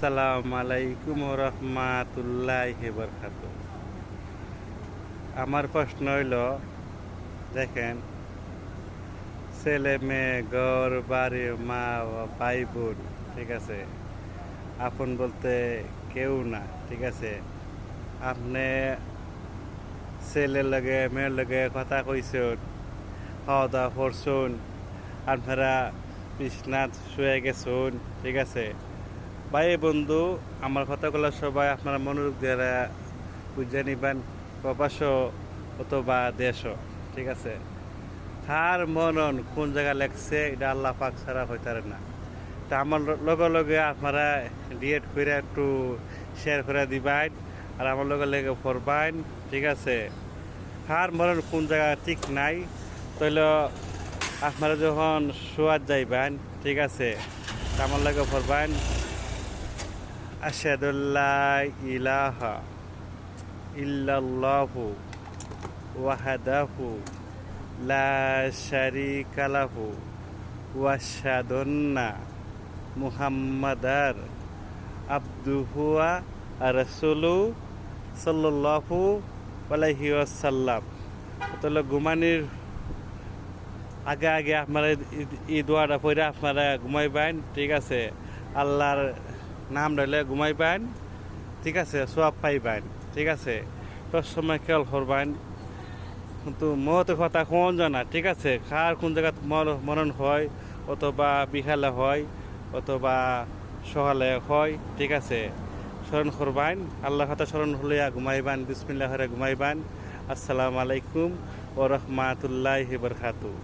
আসসালামু আলাইকুম রহমাতুল্লাহি বারাকাতুহু। আমার প্রশ্ন হইল, দেখেন, ছেলে মেয়ে ঘর বাড়ি মা ভাই বোন, ঠিক আছে, আপন বলতে কেউ না, ঠিক আছে। আপনি ছেলের লগে মেয়ের লগে কথা কইছেন, খাওয়া দাওয়া করছুন, আপনারা বিছনাথ শুয়ে গেছুন, ঠিক আছে। ভাই বন্ধু, আমার কথাগুলো সবাই আপনারা মনোযোগ দিয়ে বুঝে নিবেন, প্রবাস অথবা দেশ, ঠিক আছে। কার মনন কোন জায়গা লেগছে এটা আল্লাহ পাক ছাড়া হইতারে না। তা আমার লগে লগে আপনারা ডিএড করে একটু শেয়ার করে দিবেন, আর আমার লগে লেগে পড়বেন, ঠিক আছে। কার মনন কোন জায়গা ঠিক নাই, তাহলে আপনারা যখন শোয়ার যাইবেন, ঠিক আছে, তা আমার লগে পড়বেন আশহাদুল্লা ইলাহা ইল্লাল্লাহু ওয়াহদাহু লা শারীকা লাহু ওয়া আশহাদুন্না মুহাম্মাদার আবদুহু ওয়া রাসূলুহু সাল্লাল্লাহু আলাইহি ওয়াসাল্লাম। তাহলে ঘুমানির আগে আগে আপনারা এই দোয়াটা পড়ে আপনারা ঘুমাইবেন, ঠিক আছে। আল্লাহর নাম ধরলে ঘুমাইবেন, ঠিক আছে, সওয়াব পাইবেন, ঠিক আছে। তোর সময় খেয়াল করবেন, কিন্তু মহতের কথা কোন জানা, ঠিক আছে। কার কোন জায়গা মরণ হয়, অথবা বিকালে হয়, অথবা সকালে হয়, ঠিক আছে। স্মরণ করবেন, আল্লাহ কথা স্মরণ হলিয়া ঘুমাইবেন, বিসমিল্লাহ হরে ঘুমাইবেন। আসসালামু আলাইকুম ওয়া রাহমাতুল্লাহি ওয়া বারাকাতুহু।